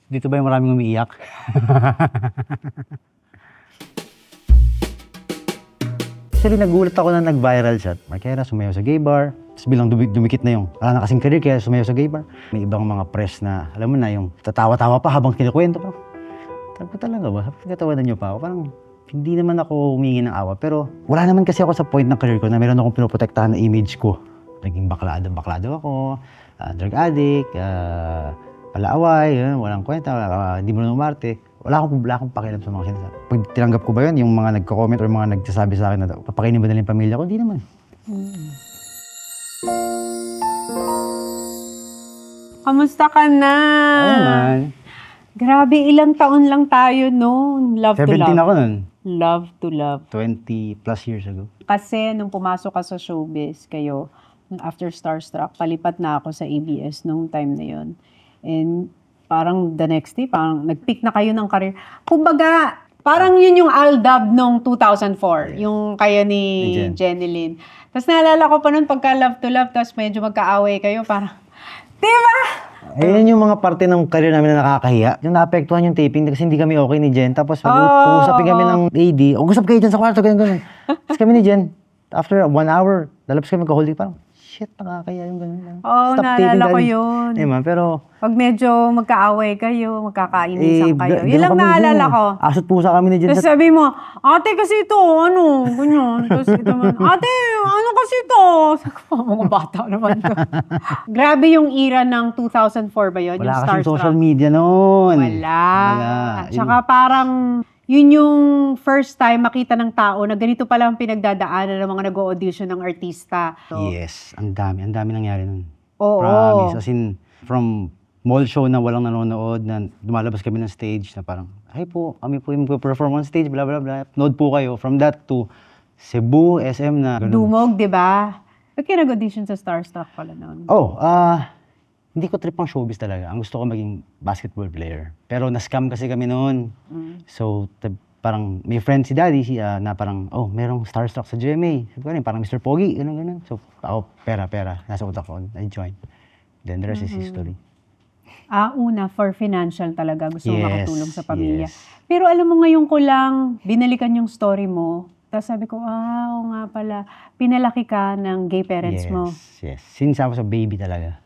Dito ba yung maraming umiiyak? Actually, nagulat ako na nag-viral siya. Markera, sumayaw sa gay bar. Tapos bilang dumikit na yung, wala na kasing career kaya sumayaw sa gay bar. May ibang mga press na, alam mo na, yung tatawa-tawa pa habang kinikwento pa. Sabi ko talaga ba? Sabi ko, natawanan niyo pa ako. Parang, hindi naman ako humingi ng awa. Pero wala naman kasi ako sa point ng career ko na meron akong pinoprotektahan na image ko. Naging baklado ako, drug addict, palaaway, walang kwenta, hindi mo na umarte. Wala akong pakialam sa mga sinasabi. Pag tinanggap ko ba yun, yung mga nagko-comment or mga nagsasabi sa akin na papakainin ba nila yung pamilya ko? Hindi naman. Kamusta ka na? Ano naman? Grabe, ilang taon lang tayo noon. Love to love. 17 ako nun. Love to love. 20 plus years ago. Kasi nung pumasok ka sa showbiz, kayo, after Starstruck, palipat na ako sa ABS nung time na yon. And parang the next day, parang nag-pick na kayo ng career. Kumbaga, parang yun yung Aldab nung 2004, yes. Yung kaya ni Jeneline. Tapos naalala ko pa nun pagka Love to Love, tapos medyo magkaaway kayo, parang, diba? Ayun yung mga parte ng career namin na nakakahiya. Yung naapektuhan yung taping kasi hindi kami okay ni Jen. Tapos pag-uusapin kami ng AD, usap kayo dyan sa kwarto, ganyan. Tapos kami ni Jen, after 1 hour, lalabas kami magka-holding, parang, shit, nakakaya yung gano'n. Oo, naalala ko yun. Diba? Pero, pag medyo magkaaway kayo, magkakainisan kayo. Yun lang naalala ko. Asot pusa kami ni Jen. Tapos sabi mo, ate kasi ito, ano, ganyan. Tapos ito man, ate, ano kasi ito? Sabi ko, mga bata naman to. Grabe yung era ng 2004 ba yun? Wala yung kasing Starstruck. social media noon. Wala. Tsaka parang, yun yung first time makita ng tao na ganito pala ang pinagdadaanan ng mga nag-audition ng artista. So, yes, ang dami nangyari nun. Oo. Promise, as in, from mall show na walang nanonood, na lumalabas kami ng stage na parang, ay po, kami po yung perform on stage, blah, blah, blah. Nood po kayo. From that to Cebu, SM na. Ganun. Dumog, di ba? Ba't kayo nag-audition sa Starstruck pala noon? Hindi ko trip ang showbiz talaga. Ang gusto ko maging basketball player. Pero na-scam kasi kami noon. So, parang may friend si Daddy na parang, merong Starstruck sa GMA. Sabi ko rin, parang Mr. Pogi, ganun. So, ako, pera. Nasa utak ko, I joined. Then the rest is history. Una, for financial talaga. Gusto mo makatulong sa pamilya. Yes. Pero alam mo, ngayon ko lang binalikan yung story mo. Tapos sabi ko, oo nga pala, pinalaki ka ng gay parents mo. Yes. Since I was a baby talaga.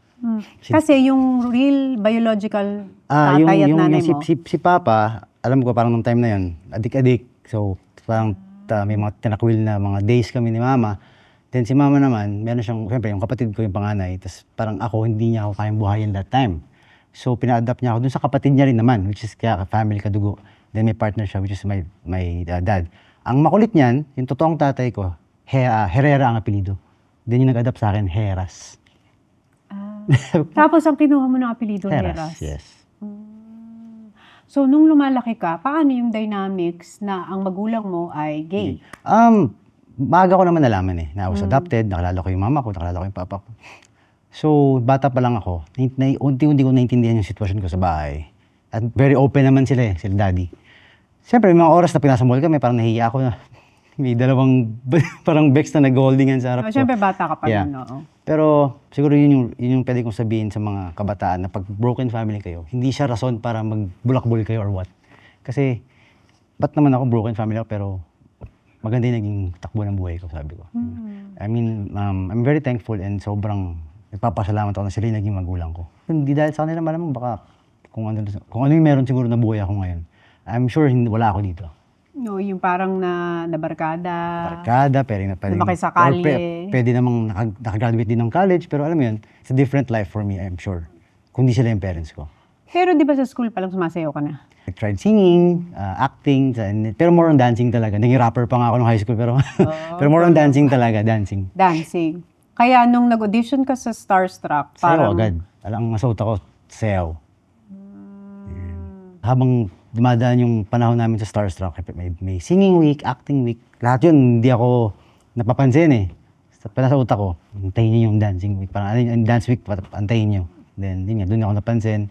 Kasi yung real biological tatay at nanay mo. Si Papa, alam ko parang nung time na yun, adik-adik. So, parang may mga tinakwil na mga days kami ni Mama. Then si Mama naman, meron siyang, siyempre yung kapatid ko yung panganay. Tapos parang ako, hindi niya ako kayang buhayin that time. So, pina-adapt niya ako dun sa kapatid niya rin naman, which is kaya family kadugo. Then may partner siya, which is my dad. Ang makulit niyan, yung totoong tatay ko, Herrera ang apelido. Then yung nag-adapt sa akin, Heras. Tapos ang kinuha mo ng apelido, Heras? Yes. So, nung lumalaki ka, paano yung dynamics na ang magulang mo ay gay? Maaga ko naman nalaman na I was adopted, nakalala ko yung mama ko, nakalala ko yung papa ko. So, bata pa lang ako, unti-unti ko naintindihan yung sitwasyon ko sa bahay. At very open naman sila sila daddy. Siyempre, may mga oras na pinasa mall kami, parang nahihiya ako na may dalawang parang bex na nag-holdingan sa harap ko. Siyempre, bata ka pa nun, no? Pero siguro yun yung pwede kong sabihin sa mga kabataan na pag broken family kayo, hindi siya rason para magbulakbol kayo or what. Kasi, ba't naman ako broken family ako, pero maganda yung naging takbo ng buhay ko, sabi ko. I mean, I'm very thankful and sobrang nagpapasalamat ako na sila yung naging magulang ko. Hindi dahil sa kanila malamang baka kung ano yung meron siguro na buhay ako ngayon. I'm sure wala ako dito. No, yung parang na barkada. Barkada, pwede sa kalye. Pwede namang nakagraduate din ng college, pero alam mo yun, it's a different life for me, I'm sure. Kung di sila yung parents ko. Pero di ba sa school palang sumasayaw ka na? I tried singing, acting, pero more on dancing talaga. Naging rapper pa nga ako nung high school, pero pero more on dancing talaga, dancing. Dancing. Kaya nung nag-audition ka sa Starstruck, parang... Sayaw agad. Alang nasuot ako, sayaw. Habang dumadaan yung panahon namin sa Starstruck, may singing week, acting week. Lahat yun, hindi ako napapansin Pala sa utak ko, antayin niyo yung dancing week. Parang dance week, antayin niyo. Then, yun nga, doon ako napansin.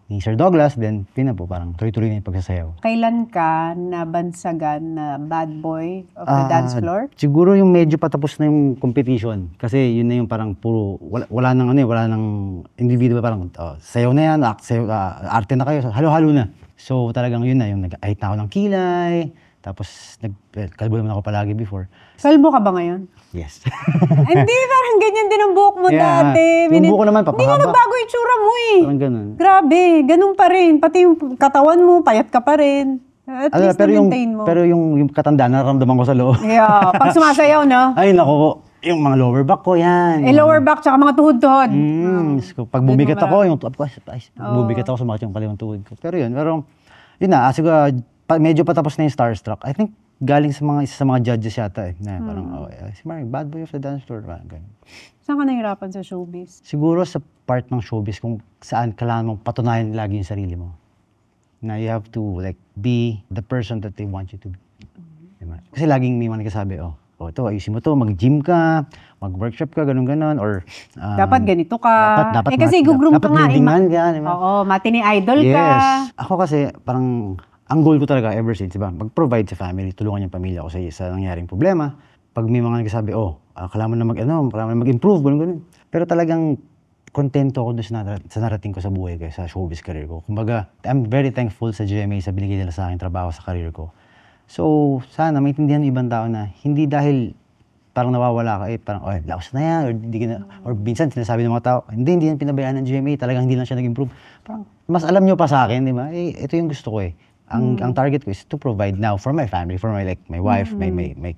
ni Sir Douglas, then yun na po, parang tuloy-tuloy na yung pagsasayaw. Kailan ka nabansagan na bad boy of the dance floor? Siguro yung medyo patapos na yung competition. Kasi yun na yung parang puro, wala nang ano eh, wala nang individual, parang sayaw na yan, arte na kayo, halo-halo na. So talagang yun na, yung nag-ahit na ako ng kilay, tapos kalbo naman ako palagi before. Kalbo ka ba ngayon? Yes. Hindi, parang ganyan din ang buhok mo Yeah. dati. Yung buhok ko naman, Hindi nga papahaba. nagbago yung tsura mo eh. Parang ganun. Grabe, ganun pa rin. Pati yung katawan mo, payat ka pa rin. At least na-maintain mo. Pero yung katanda, nararamdaman ko sa loob. Yeah, pag sumasayaw, no? Ay, naku po. Yung mga lower back ko, yan. Lower back, tsaka mga tuhod-tuhod. Pag bumigat ako, yung bumigat ako, sumakit yung kaliwang tuhod ko. Pero yun na, siguro, medyo patapos na yung Starstruck. I think, galing sa isa sa mga judges yata eh. Na parang, si Mark, bad boy of the dance floor. Parang ganun. Saan ka nahirapan sa showbiz? Siguro sa part ng showbiz kung saan kailangan mong patunayan lagi yung sarili mo. Na you have to like be the person that they want you to be. Diba? Kasi laging may mga nagsasabi, ito, ayusin mo to, mag-gym ka, mag-workshop ka, ganun-ganon, or... dapat ganito ka. Dapat kasi gugroom ka nga. buildingan ka, diba? Oo, matini idol ka. Yes. Ako kasi, parang, ang goal ko talaga ever since, diba? Mag-provide sa family, tulungan yung pamilya ko sa nangyaring problema. Pag may mga nagsasabi, kailangan mo na mag-improve, ganun-ganun. Pero talagang kontento ako doon sa narating ko sa buhay ko, sa showbiz career ko. Kumbaga, I'm very thankful sa GMA sa binigay nila sa akin trabaho sa career ko. So, sana maintindihan ng ibang tao na hindi dahil parang nawawala ka, parang, laos na yan, or minsan sinasabi ng mga tao, hindi yan pinabayaan ng GMA, talagang hindi lang siya nag-improve. Parang, mas alam nyo pa sa akin, di ba? Ito yung gusto ko eh. Ang target ko is to provide now for my family, for my wife, my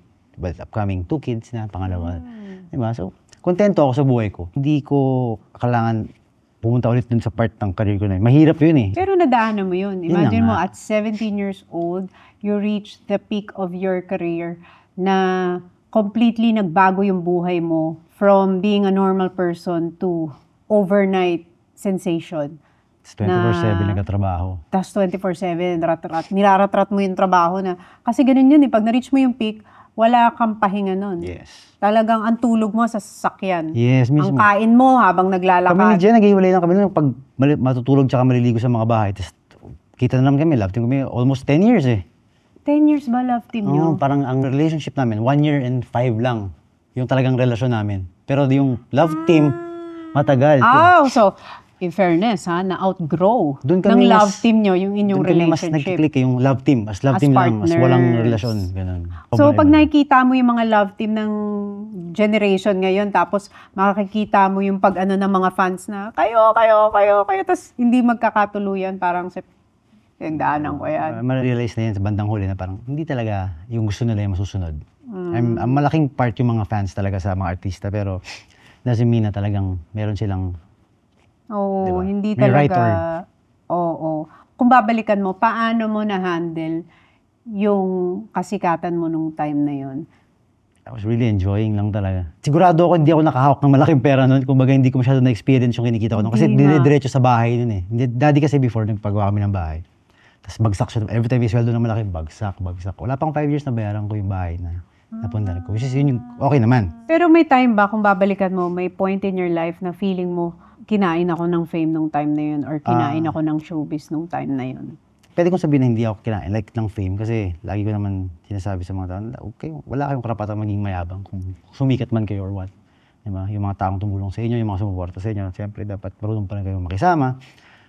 upcoming 2 kids na, pangalawa. Diba? So, kontento ako sa buhay ko. Hindi ko kailangan pumunta ulit dun sa part ng career ko na yun. Mahirap yun eh. Pero nadaanan mo yun. Imagine Yun mo, na at 17 years old, you reach the peak of your career na completely nagbago yung buhay mo from being a normal person to overnight sensation. 24/7 nagkatrabaho. Tapos 24/7, niraratrat mo yung trabaho na, kasi ganun yun eh, pag na-reach mo yung peak, wala kang pahinga nun. Yes. Talagang ang tulog mo sa sasakyan. Yes, mismo. Ang kain mo habang naglalakad. Kami ni Jen, naghiwalay lang kami nun pag matutulog tsaka maliligo sa mga bahay. Tapos kita na naman kami, love team kami, almost 10 years eh. 10 years ba love team nyo? Parang ang relationship namin, 1 year and 5 lang. Yung talagang relasyon namin. Pero yung love team, matagal. So, in fairness, na-outgrow Doon ng kami love team nyo yung inyong doon kami mas relationship. nagkiklik yung love team. As love As team lang, mas partners. walang relasyon. Ganun. So, pag nakikita mo yung mga love team ng generation ngayon, tapos makikita mo yung pag-ano ng mga fans na, kayo, tapos hindi magkakatuluyan, parang daanan ko yan. Ma-realize na yan sa bandang huli na parang hindi talaga yung gusto nila yung masusunod. Ang malaking part yung mga fans talaga sa mga artista, pero doesn't mean na talagang meron silang diba? Hindi May right talaga. Kung babalikan mo, paano mo na-handle yung kasikatan mo nung time na yon? I was really enjoying lang talaga. Sigurado ako hindi ako nakahawak ng malaking pera noon. Kumbaga hindi ko masyado na-experience yung kinikita ko noon. Kasi dire-diretso sa bahay noon eh. Daddy kasi before nagpagawa kami ng bahay. Tapos bagsak siya. Every time may sweldo ng malaki, bagsak. Wala pang 5 years na bayaran ko yung bahay na napunta ko. Which is yun yung okay naman. Pero may time ba, kung babalikan mo, may point in your life na feeling mo, kinain ako ng fame nung time na yun or kinain ako ng showbiz nung time na yun? Pwede kong sabihin na hindi ako kinain like ng fame kasi lagi ko naman sinasabi sa mga tao, okay, wala kayong karapatang maging mayabang kung sumikat man kayo or what. Diba? Yung mga taong tumulong sa inyo, yung mga sumuporta sa inyo, siyempre dapat marunong pa rin kayo makisama.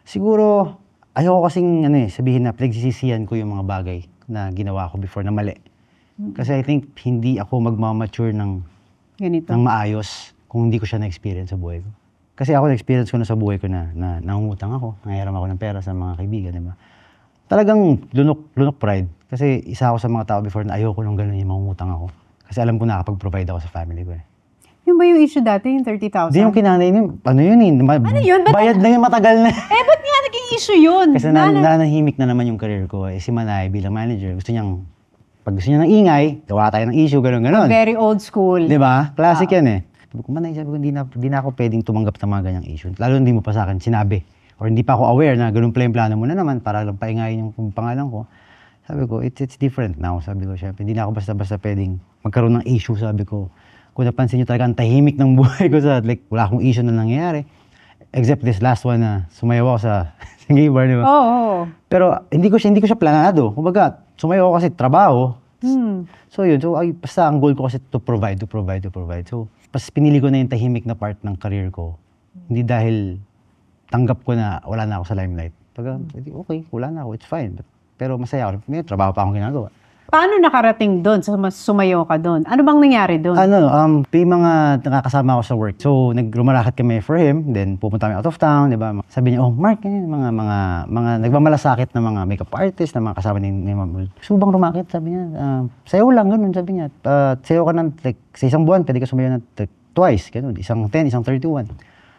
Siguro, ayoko kasing sabihin na pinagsisisihan ko yung mga bagay na ginawa ko before na mali. Kasi I think hindi ako magmamature ng maayos kung hindi ko siya na-experience sa buhay ko. Kasi ako na-experience ko na sa buhay ko na nangungutang ako, nangyayram ako ng pera sa mga kaibigan, di ba? Talagang lunok pride. Kasi isa ako sa mga tao before na ayoko nung gano'n yung mangungutang ako. Kasi alam ko nakakapag-provide ako sa family ko eh. Yung ba yung issue dati, yung 30,000? Hindi yung kinanay yun, ano yun eh. Ano yun? Bayad na yun, matagal na. Ba't nga naging issue yun? Kasi nanahimik na naman yung career ko eh. Si Manay bilang manager, pag gusto niya ng ingay, gawa tayo ng issue, gano'n. Very old school. Di ba? Classic yan eh. Sabi ko, Manay, hindi na ako pwedeng tumanggap ng mga ganyang issue. Lalo hindi mo pa sa akin sinabi. Or hindi pa ako aware na ganun pala yung plano mo na naman para lang paingayin yung pangalan ko. Sabi ko, it's different now. Sabi ko, syempre, hindi na ako basta-basta pwedeng magkaroon ng issue. Sabi ko, kung napansin nyo talaga ang tahimik ng buhay ko wala akong issue na nangyayari. Except this last one na sumayaw ako sa gay bar, di ba? Oo. Pero hindi ko siya planado. Kumbaga, sumayaw ako kasi trabaho. So yun, basta ang goal ko kasi to provide. So, pas pinili ko na yung tahimik na part ng career ko. Hindi dahil tanggap ko na wala na ako sa limelight. Pag, okay, wala na ako, it's fine. Pero masaya ako. May trabaho pa akong ginagawa. Paano nakarating doon? Sumayo ka doon? Ano bang nangyari doon? May mga nakakasama ako sa work. So, nagrumarakit kami for him. Then, pupunta kami out of town, di ba? Sabi niya, oh, Mark, mga nagmamalasakit na mga makeup artist, na mga kasama ni Ma'am. Gusto mo bang rumakit? Sabi niya, sayo lang, ganun, sabi niya. Sayo ka ng, like, sa isang buwan, pwede ka sumayo ng twice, ganun. Isang 10, isang 31.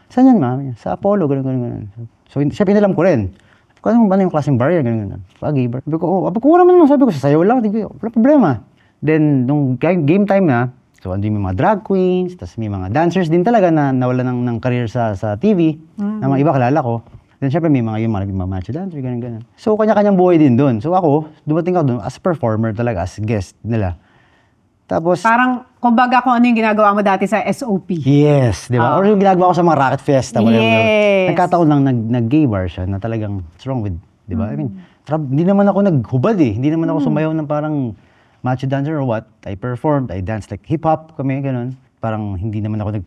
Saan yan, ma'am? Sa Apollo, ganun. So, siya pinalam ko rin. Kung ano yung klaseng bar yan, ganun. Gay bar. Sabi ko, kung naman sabi ko, sasayaw lang, wala problema. Then, nung game time na, so andun yung mga drag queens, tapos may mga dancers din talaga na nawala ng career sa TV, na mga iba kalala ko. Then, syempre, may mga macho dancer, ganun. So, kanya-kanyang buhay din doon. So, ako, dumating ako doon as performer talaga, as guest nila. Tapos, Parang, kumbaga kung ano yung ginagawa mo dati sa SOP. yes, di ba? Or yung ginagawa ko sa mga racket festa, whatever. Yes. Nagkataon lang nag-gay bar siya na talagang what's wrong with, di ba? I mean, hindi naman ako naghubad eh. Hindi naman ako sumayaw ng parang macho dancer or what. I performed, I danced like hip-hop kami, ganun. Parang hindi naman ako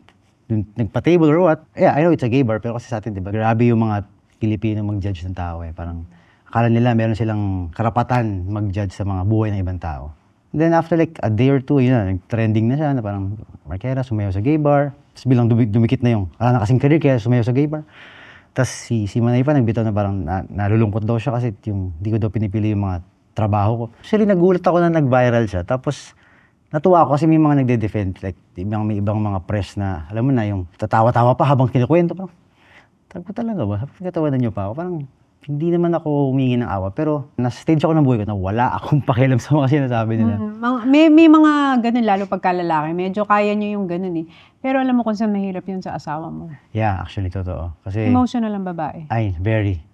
nagpa-table or what. Yeah, I know it's a gay bar, pero kasi sa atin, di ba? Grabe yung mga Pilipino mag-judge ng tao eh. Parang akala nila meron silang karapatan mag-judge sa mga buhay ng ibang tao. Then after like a day or two, yun na, trending na siya na parang Markera sumayaw sa gay bar. Tapos bilang dumikit na yung, wala na kasing career kaya sumayaw sa gay bar. Tapos si Manay pa nagbitaw na parang nalulungkot daw siya kasi yung di ko daw pinipili yung mga trabaho ko. Actually nagulat ako na nag-viral siya. Tapos natuwa ako kasi may mga nagde-defend. Like may ibang mga press na, alam mo na yung tatawa-tawa pa habang kinukwento. Parang, talaga ba? Nagkatawanan niyo pa ako. Parang, hindi naman ako humingi ng awa, pero nasa stage ako ng buhay ko na wala akong pakialam sa mga sinasabi nila. May mga ganun, lalo pagkalalaki. Medyo kaya nyo yung ganun eh. Pero alam mo kung saan mahirap yun sa asawa mo. Yeah, actually, totoo. Kasi, Emotional ang babae. ay, very.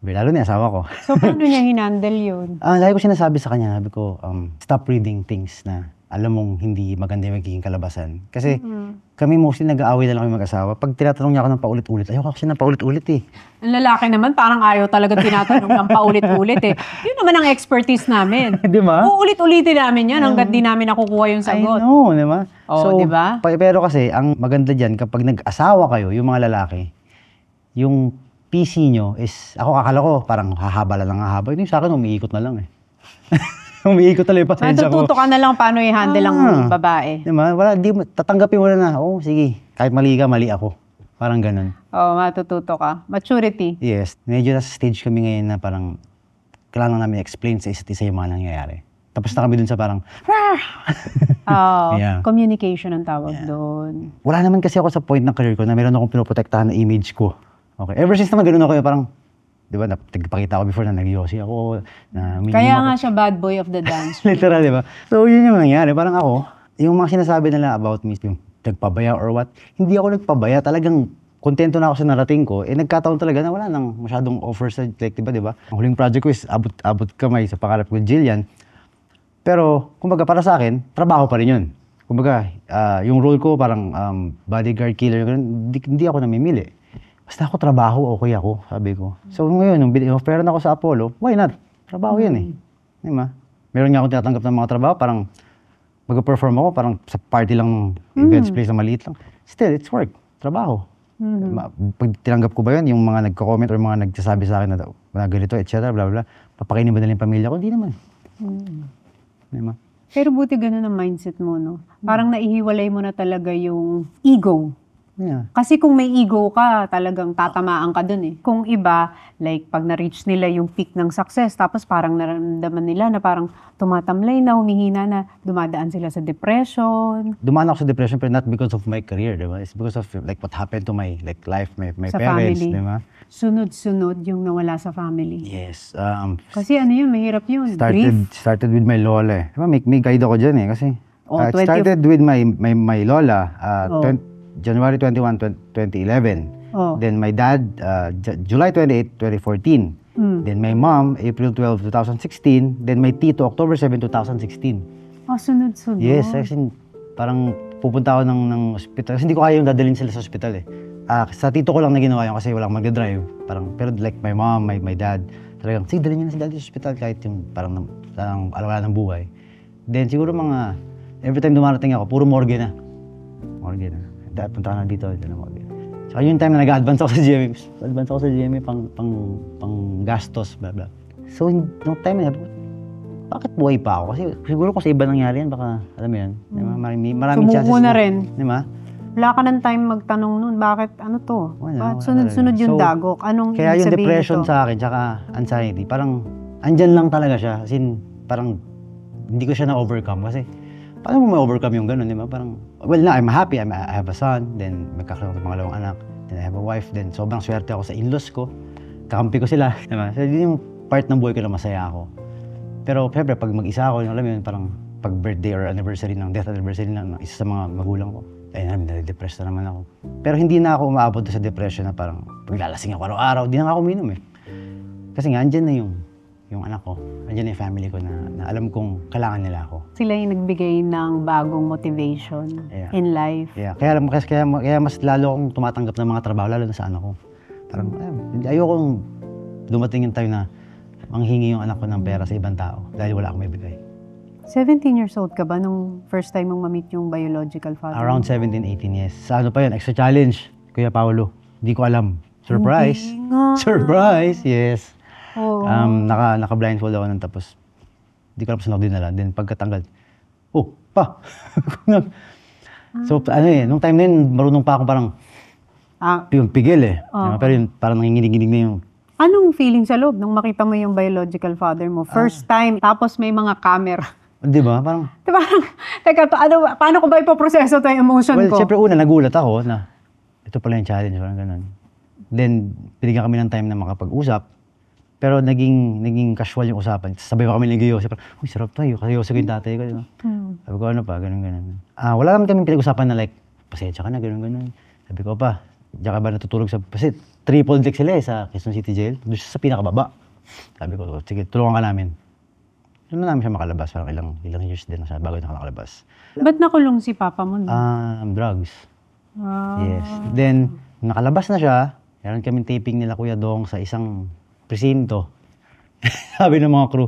Lalo na yung asawa ko. So, paano niya hinandle yun? Lagi ko sinasabi sa kanya, sabi ko, stop reading things na alam mong hindi maganda yung magiging kalabasan. Kasi kami mostly nag-aaway na lang kami mag-asawa. Pag tinatanong niya ako ng paulit-ulit, ayoko kasi ng paulit-ulit eh. Ang lalaki naman, parang ayaw talaga tinatanong ng paulit-ulit eh. Yun naman ang expertise namin. Di ba? Uulit-ulitin namin yan hanggat di namin nakukuha yung sagot. I know, di ba? Oo, di ba? Pero kasi, ang maganda dyan, kapag nag-asawa kayo, yung mga lalaki, yung PC nyo is, ako akala ko, parang hahaba lang hahaba. Yung sa akin, umiikot na lang eh. Umiikot talaga yung pasensya ko. Matututo ka na lang paano i-handle ang babae. Diba? Tatanggapin mo na, oh, sige, kahit mali ka, mali ako. Parang ganun. Oo, matututo ka. Maturity. Yes, medyo nasa stage kami ngayon na parang kailangan namin explain sa isa't isa yung mga nangyayari. Tapos na kami dun sa parang, Yeah. Communication ang tawag doon. wala naman kasi ako sa point ng career ko na meron akong pinoprotektahan na image ko. Okay, ever since naman ganun ako, parang, di ba, nagpakita ako before na nag-yossi ako. Na Kaya nga siya bad boy of the dance. literal, di ba? So, yun yung nangyari. Parang ako, yung mga sinasabi nila about me, yung nagpabaya or what, hindi ako nagpabaya. Talagang kontento na ako sa narating ko. Nagkataon talaga na wala nang masyadong offers sa like, di ba? Ang huling project ko is abot kamay sa pangarap ko, Jillian. Pero, kumbaga, para sa akin, trabaho pa rin yun. Kumbaga, yung role ko parang bodyguard killer, hindi ako namimili. Basta ako trabaho, okay ako, sabi ko. So ngayon, nung offeran ako sa Apollo, why not? Trabaho yan eh. Di ba? Meron nga akong tinatanggap ng mga trabaho, parang mag-perform ako, parang sa party lang, events place na maliit lang. Still, it's work. Trabaho. Pag tinanggap ko ba yun, yung mga nagko-comment or mga nagsasabi sa akin na ganito, etc. Bla bla, papakainin ba nila yung pamilya ko? Hindi naman. Di ba? Pero buti ganun ang mindset mo, no? Parang naihiwalay mo na talaga yung ego. Yeah. Kasi kung may ego ka, talagang tatamaan ka dun eh. Kung iba, like pag na-reach nila yung peak ng success, tapos parang nararamdaman nila na parang tumatamlay na, humihina na, dumadaan sila sa depression. Dumaan ako sa depression pero not because of my career, di ba? It's because of like what happened to my like life, my Sa parents, family. di ba? Sunod-sunod yung nawala sa family. Yes. Kasi ano yun, mahirap yun. Grief. Started with my lola eh. Diba, may guide ako dyan eh. Kasi it 20 started with my lola, Oh. January 21, 2011. Oh. Then my dad, July 28, 2014. Then my mom, April 12, 2016. Then my tito, October 7, 2016. Oh, sunod-sunod. Yes, kasi parang pupunta ako ng ospital. Kasi hindi ko kaya yung dadalhin sila sa ospital eh. Sa tito ko lang na ginawa yun kasi walang magdadrive. Pero like my mom, my dad, talagang, sige, dalhin niyo na si daddy sa hospital kahit yung parang alawala ng buhay. Then siguro every time dumarating ako, puro morgue na. Morgue na. Dahil punta ka na dito na morgue. Saka yung time na nag-advance ako sa GMA, pang gastos, blah blah. So, nung time na, bakit buhay pa ako? Kasi siguro kung sa iba nangyari yan, baka, alam mo yan, maraming chances. Sumuko na rin. Di ba? Wala ka ng time magtanong nun, bakit ano to? Wala Bakit sunod-sunod yung talaga. dagok? Anong Kaya ibig yung sabihin depression nito? sa akin, tsaka anxiety, parang andyan lang talaga siya. As in, parang hindi ko siya na-overcome. Kasi, paano mo ma-overcome yung gano'n, di ba? Parang, well, na, I'm happy. I have a son, then magkakaroon ng pangalawang anak, then I have a wife, then sobrang swerte ako sa in-laws ko. Kakampi ko sila, di ba? So, yun yung part ng buhay ko na masaya ako. Pero, syempre, pag mag-isa ako, alam mo yun, parang pag birthday or anniversary death anniversary ng isa sa mga magulang ko, ay nade-depress na naman ako. Pero hindi na ako umaabot sa depression na parang paglalasing ako araw-araw, di na ako uminom eh. Kasi nga, andyan na yung anak ko, andyan na yung family ko na alam kong kailangan nila ako. Sila yung nagbigay ng bagong motivation in life. Yeah. Kaya mas lalo akong tumatanggap ng mga trabaho, lalo na sa anak ko. Parang, ayokong dumating yung time na manghingi yung anak ko ng pera sa ibang tao dahil wala akong may bigay. 17 years old ka ba nung first time mong ma-meet yung biological father? Around 17, 18 years. Sa ano pa yun? Extra challenge, Kuya Paolo. Hindi ko alam. Surprise! Hindi nga. Surprise! Yes. Oo. Naka-blindfold ako nang tapos. Hindi ko alam saan ako dinala. Then pagkatanggal, pa! So, nung time na yun, marunong pa ako parang pigil eh. Pero yun, parang nanginginig-ginig na yung. Anong feeling sa loob nung makita mo yung biological father mo? First time, tapos may mga camera. Di ba? Parang, Diba? Teka, paano ko ba ipoproseso to yung emotion well, ko? syempre una, nagulat ako na ito pala yung challenge, parang ganun. Then, binigyan kami ng time na makapag-usap. Pero naging casual yung usapan. Sabay pa kami nag-iosip. Uy, sarap tayo. Kasi ko yung tatay ko. Diba? Sabi ko, ano pa, ganun. Wala naman kami pinag-usapan na like, pasensya ka na, ganun. Sabi ko pa, diyan ka ba natutulog sa... Kasi triple deck sila sa Quezon City Jail. Doon siya sa pinakababa. Sabi ko, sige, tulungan ka namin. Doon na namin siya makalabas. Parang ilang years din na siya bago nakalabas. Ba't nakulong si papa mo? Drugs. Yes. Then, nakalabas na siya. Meron kaming taping nila Kuya Dong sa isang presinto. Sabi ng mga crew,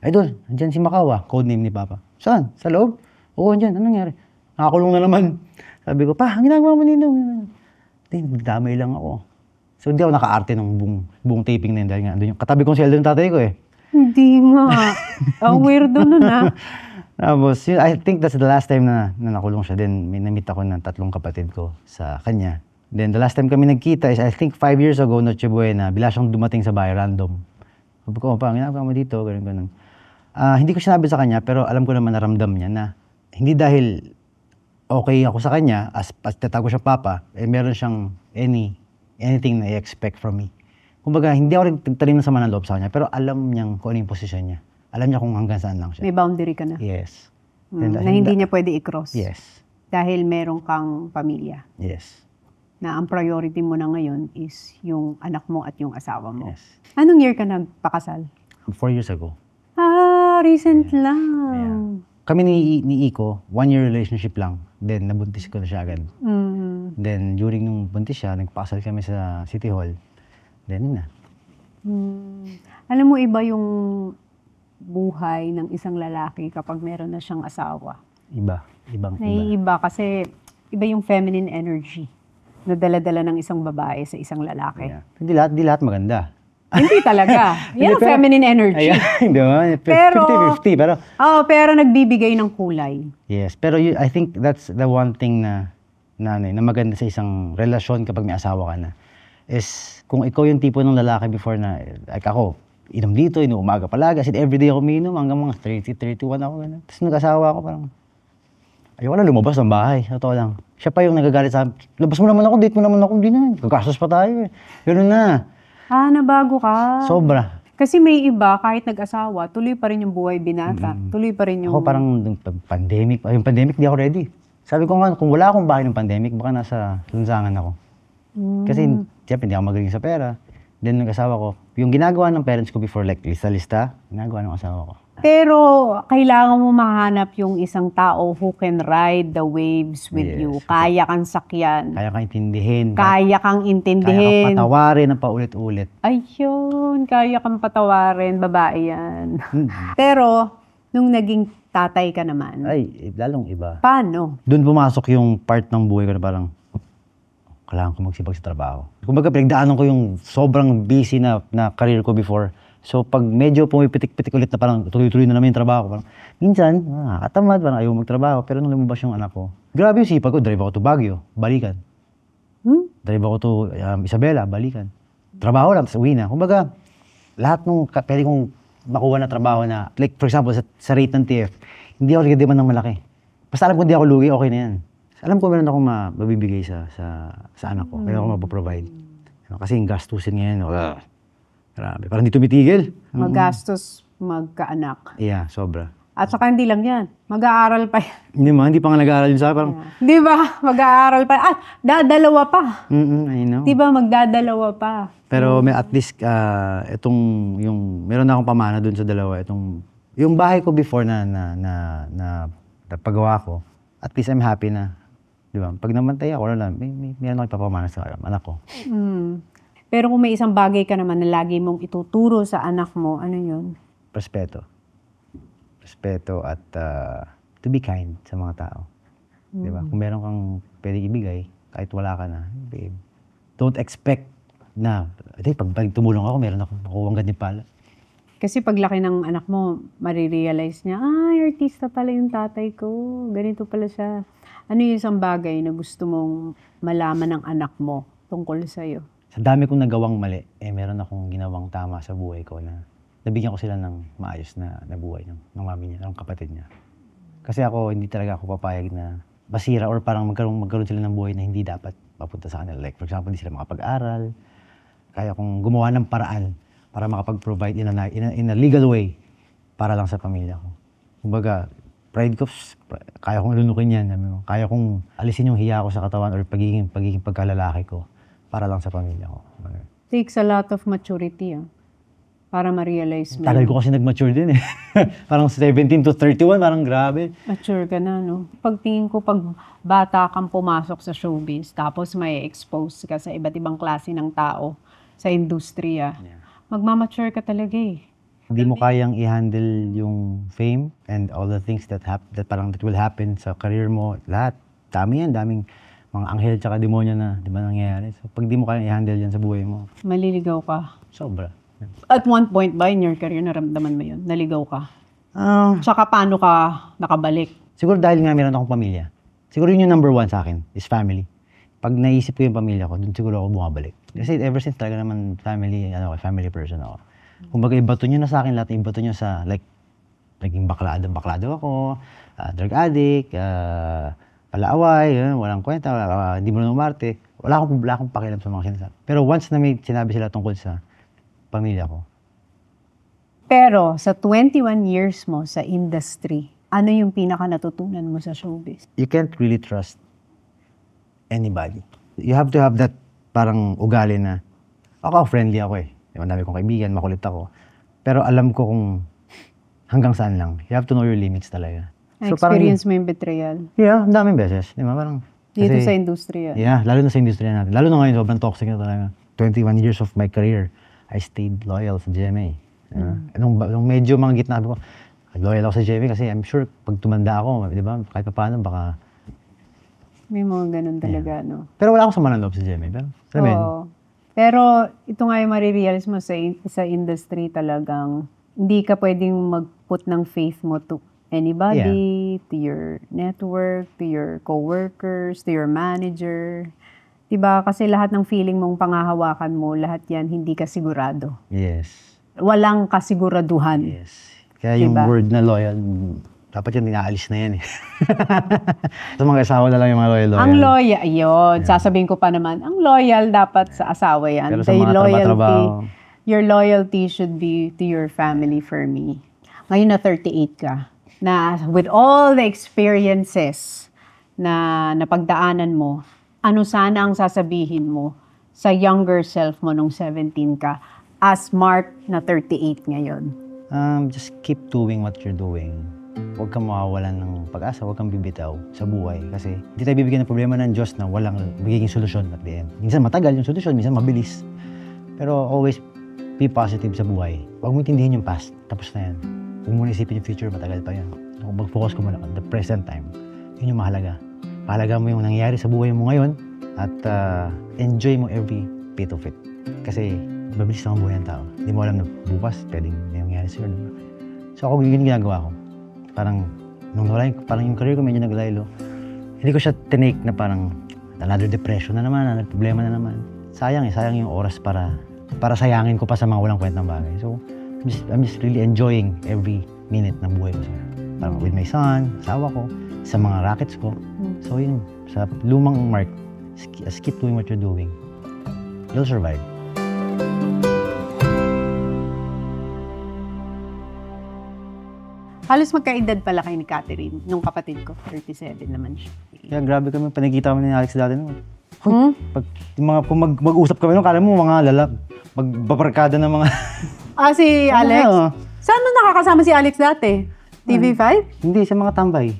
Idol, andyan si Makawa, codename ni Papa. Saan? Sa loob? Oo, andyan. Anong nangyari? Nakakulong na naman. Sabi ko, Pa, ang ginagawa mo nito? Damay lang ako. So, hindi ako naka-arte ng buong taping na yun dahil nga, andun yung katabi kong seldo ng tatay ko eh. Hindi nga. Weirdo nun Tapos, I think that's the last time na nakulong siya. Then, may na-meet ako ng 3 kapatid ko sa kanya. Then, the last time kami nagkita is, I think 5 years ago, Noche Buena, bila siyang dumating sa bahay, random. Sabi ko, Pa, ginagawa mo dito, ganun. Hindi ko sinabi sa kanya, pero alam ko naman naramdam niya na hindi dahil okay ako sa kanya, as tatago siyang Papa, meron siyang anything na i-expect from me. Kumbaga, hindi ako rin nagtanim ng sama ng loob sa kanya, pero alam niyang kung ano yung posisyon niya. Alam niya kung hanggang saan lang siya. May boundary ka na. Yes. Na hindi niya pwede i-cross. Yes. Dahil meron kang pamilya. Yes. Na ang priority mo na ngayon is yung anak mo at yung asawa mo. Yes. Anong year ka nagpakasal? 4 years ago. Recent lang. Yeah. Kami ni Iko, 1-year relationship lang. Then, nabuntis ko na siya agad. Then, during nung buntis siya, nagpakasal kami sa City Hall. Then, yun na. Alam mo, iba yung buhay ng isang lalaki kapag meron na siyang asawa. Ibang. Naiiba kasi iba yung feminine energy na dala-dala ng isang babae sa isang lalaki. Yeah. Hindi lahat maganda. Hindi talaga. Yan ang feminine energy. Hindi ba? Pero- 50-50, pero... Pero nagbibigay ng kulay. Yes, pero I think that's the one thing na maganda sa isang relasyon kapag may asawa ka na. Is kung ikaw yung tipo ng lalaki before na, like ako, inom dito, inuumaga palagi, as in everyday ako umiinom hanggang mga 30, 31 ako. Ganun. Tapos nag-asawa ako parang, ayoko na lumabas ng bahay, totoo lang. Siya pa yung nagagalit sa akin, labas mo naman ako, date mo naman ako, di na, gagastos pa tayo eh. Ganun na. Nabago ka. Sobra. Kasi may iba, kahit nag-asawa, tuloy pa rin yung buhay binata. Tuloy pa rin yung... Ako parang yung pandemic, di ako ready. Sabi ko nga, kung wala akong bahay ng pandemic, baka nasa lunsangan ako. Kasi, siyempre, hindi ako magaling sa pera. Then, nag-asawa ko, yung ginagawa ng parents ko before, like lista-lista, ginagawa ng asawa ko. Pero kailangan mo mahanap yung isang tao who can ride the waves with Yes. you. Kaya kang sakyan. Kaya kang intindihin. Kaya kang Kaya intindihin. kang patawarin ng paulit-ulit. Ayun, kaya kang patawarin. Babae yan. Hmm. Pero, nung naging tatay ka naman, Ay, lalong iba. paano? Doon pumasok yung part ng buhay ko na parang, kailangan ko magsibag sa trabaho. Kumbaga, pinagdaanan ko yung sobrang busy na career ko before. So, pag medyo pumipitik-pitik ulit na parang tuloy-tuloy na naman yung trabaho ko, parang, minsan, katamad, parang ayaw magtrabaho. Pero nung lumabas yung anak ko, grabe yung sipag ko. Drive ako to Baguio, balikan. Drive ako to Isabela, balikan. Trabaho lang, tapos uwi na. Kumbaga, lahat nung pwede kong makuha na trabaho na, like for example, sa rate ng TF, hindi ako nagdiman ng malaki. Basta alam ko hindi ako lugi, okay na yan. Alam ko meron akong mabibigay sa anak ko. Meron akong mapaprovide. Kasi yung gastusin ngayon, grabe. Parang hindi tumitigil. Magastos magkaanak. Yeah, sobra. At saka hindi lang yan. Mag-aaral pa yan. Hindi pa nga nag-aaral yun sa akin. Parang, Di ba? Mag-aaral pa. Dadalawa pa. I know. Di ba? Magdadalawa pa. Pero may at least, meron na akong pamana dun sa dalawa. Yung bahay ko before na paggawa ko, at least I'm happy na. Di ba? Pag namantay ako, meron akong ipapamana sa anak ko. Pero kung may isang bagay ka naman na lagi mong ituturo sa anak mo, ano yun? Respeto at to be kind sa mga tao. Di ba? Kung meron kang pwedeng ibigay, kahit wala ka na, babe, don't expect na, pag tumulong ako, meron akong makuha ganyan pala. Kasi paglaki ng anak mo, marirealize niya, artista pala yung tatay ko. Ganito pala siya. Ano yung isang bagay na gusto mong malaman ng anak mo tungkol sa'yo? Sa dami kong nagawang mali, meron akong ginawang tama sa buhay ko na nabigyan ko sila ng maayos na buhay ng mami niya, ng kapatid niya. Kasi hindi talaga ako papayag na masira or parang magkaroon sila ng buhay na hindi dapat papunta sa kanila. Like, for example, hindi sila makapag-aral. Kaya kung gumawa ng paraan para makapag-provide in a legal way para lang sa pamilya ko. Kumbaga, pride ko, kaya kong lunukin yan. Kaya kong alisin yung hiya ko sa katawan or pagiging pagkalalaki ko para lang sa pamilya ko. Takes a lot of maturity, para ma-realize mo. Tagal ko kasi nag-mature din eh. Parang 17 to 31, parang grabe. Mature ka na, no? Pagtingin ko, pag bata kang pumasok sa showbiz, tapos may expose ka sa iba't ibang klase ng tao sa industriya, magmamature ka talaga eh. Hindi mo kayang i-handle yung fame and all the things that will happen sa career mo. Lahat. Daming mga anghel tsaka demonyo na di ba nangyayari. So pag di mo kayang i-handle yan sa buhay mo, Maliligaw ka. sobra. At one point ba in your career, naramdaman mo yun? Naligaw ka? Ah, Tsaka paano ka nakabalik? siguro dahil nga meron akong pamilya. Siguro yun yung number one sa akin, is family. Pag naisip ko yung pamilya ko, dun siguro ako bumabalik. Kasi ever since talaga naman family person ako. Kumbaga ibato nyo na sa akin lahat, ibato nyo sa like, naging baklado ako, drug addict, palaaway, walang kwenta, hindi mo na umarte. Wala akong pakialam sa mga sinasabi. Pero once na may sinabi sila tungkol sa pamilya ko. Pero sa 21 years mo sa industry, ano yung pinaka natutunan mo sa showbiz? You can't really trust anybody. You have to have that parang ugali na, friendly ako eh. Madami kong kaibigan, makulit ako. Pero alam ko kung hanggang saan lang. You have to know your limits talaga. Na-experience mo yung betrayal? Yeah, ang daming beses. Di ba? Parang, Dito sa industriya? Yeah, lalo na sa industriya natin. Lalo na ngayon, sobrang toxic na talaga. 21 years of my career, I stayed loyal sa GMA. Nung medyo mga gitna ko, loyal ako sa GMA kasi I'm sure pag tumanda ako, di ba, kahit pa paano, baka... May mga ganun talaga, no? Pero wala akong sama ng loob sa GMA. Pero, Oo. Pero ito nga yung marirealize mo sa industry talagang hindi ka pwedeng mag-put ng faith mo to anybody, to your network, to your co-workers, to your manager. Diba? Kasi lahat ng feeling mong pangahawakan mo, lahat yan hindi ka sigurado. yes. Walang kasiguraduhan. Yes. Kaya yung Diba? word na loyal, dapat yan, inaalis na yan eh. Sa mga asawa na lang yung mga loyal. Ang loyal, yun. Sasabihin ko pa naman, ang loyal dapat sa asawa yan. Pero sa mga trabaho, Your loyalty should be to your family for me. Ngayon na 38 ka, na with all the experiences na napagdaanan mo, ano sana ang sasabihin mo sa younger self mo nung 17 ka as Mark na 38 ngayon? Just keep doing what you're doing. Huwag kang mawawalan ng pag-asa, huwag kang bibitaw sa buhay. Kasi hindi tayo bibigyan ng problema ng Diyos na walang magiging solusyon at the end. Minsan matagal yung solusyon, minsan mabilis. Pero always be positive sa buhay. Huwag mo intindihin yung past, tapos na yan. Huwag mo isipin yung future, matagal pa yan. Mag-focus ka muna on the present time. Yun yung mahalaga. Mahalaga mo yung nangyayari sa buhay mo ngayon at enjoy mo every bit of it. Kasi mabilis lang ang buhay ng tao. Hindi mo alam na bukas pwedeng may nangyayari sa'yo. So ako yun yung ginagawa ko. Parang, nung nawala yung career ko medyo naglaylo. Hindi ko siya tinake na parang another depression na naman, another problema na naman. Sayang yung oras para sayangin ko pa sa mga walang kwentang bagay. So, I'm just really enjoying every minute ng buhay ko. Parang with my son, asawa ko, sa mga rackets ko. So yun, sa lumang Mark, just keep doing what you're doing. You'll survive. Halos magkaedad pala kayo ni Catherine, nung kapatid ko, 37 naman siya. Kaya grabe kami, panagkita kami ni Alex dati noon. Kung mag-usap kami noon, kala mo mga magbabarkada ng mga... Si Alex? Oo. Saan mo nakakasama si Alex dati? TV5? Hindi, sa mga tambay.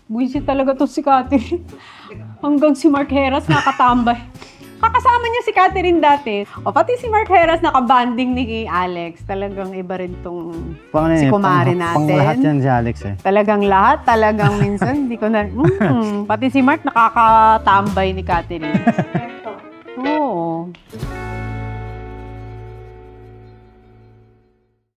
Buwisit talaga to si Catherine. Hanggang si Mark Heras nakatambay. Kakasama niya si Catherine dati. Pati si Mark Heras nakabanding ni Alex. Talagang iba rin tong si kumare natin. Pang lahat yan si Alex eh. Talagang lahat. Talagang minsan, hindi ko na... pati si Mark nakakatambay ni Catherine.